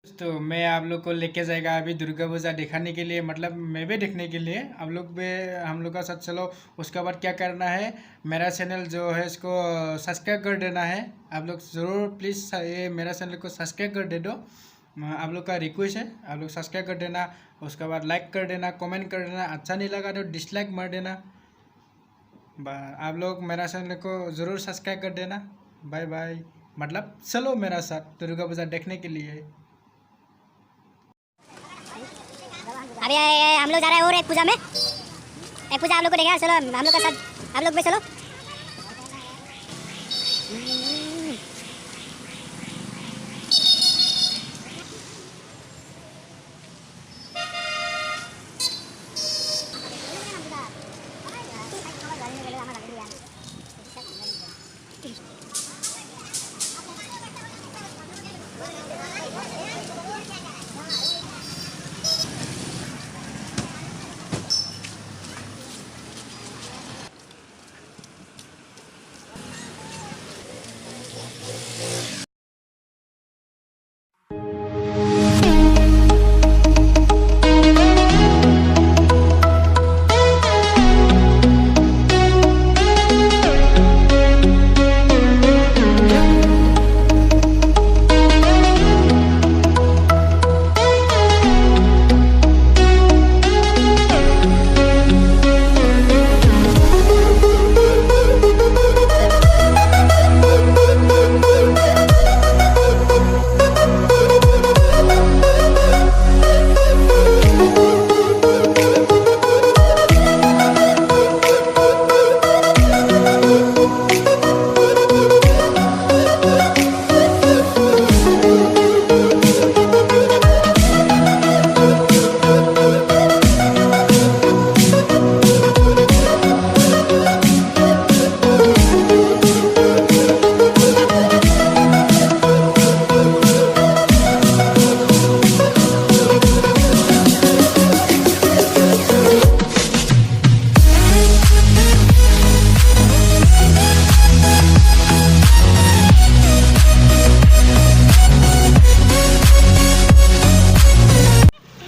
तो मैं आप लोग को लेके जाएगा अभी दुर्गा पूजा दिखाने के लिए, मतलब मैं भी देखने के लिए आप लोग भी हम लोग का साथ चलो। उसके बाद क्या करना है, मेरा चैनल जो है इसको सब्सक्राइब कर देना है। आप लोग ज़रूर प्लीज़ ये मेरा चैनल को सब्सक्राइब कर दे दो, आप लोग का रिक्वेस्ट है। आप लोग सब्सक्राइब कर देना, उसके बाद लाइक कर देना, कमेंट कर देना, अच्छा नहीं लगा तो डिसलाइक मार देना। आप लोग मेरा चैनल को ज़रूर सब्सक्राइब कर देना। बाय बाय, मतलब चलो मेरा साथ दुर्गा पूजा देखने के लिए। अभी हम लोग जा रहे हैं और एक पूजा हम लोग को देखेगा। चलो हम लोग का साथ, आप लोग भी चलो।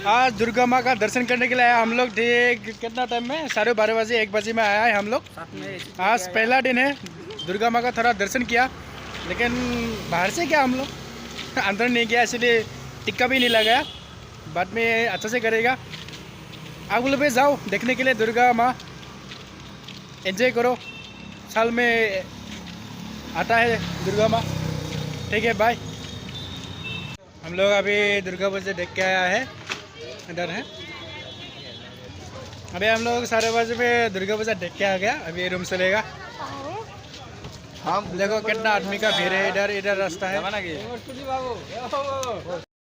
आज दुर्गा माँ का दर्शन करने के लिए आया हम लोग। ठीक कितना टाइम में, 12:30 बजे 1 बजे में आया है हम लोग। आज पहला दिन है, दुर्गा माँ का थोड़ा दर्शन किया, लेकिन बाहर से क्या हम लोग अंदर नहीं गया, इसलिए टिक्का भी नहीं लगाया। बाद में अच्छा से करेगा। आप लोग भी जाओ देखने के लिए दुर्गा माँ, एंजॉय करो। साल में आता है दुर्गा माँ। ठीक है, बाय। हम लोग अभी दुर्गा पूजा देख के आया है, इधर है। अभी हम लोग 12:30 बजे में दुर्गा पूजा देख के आ गया। अभी रूम चलेगा। हम देखो कितना आदमी का भीड़ है, इधर रास्ता है।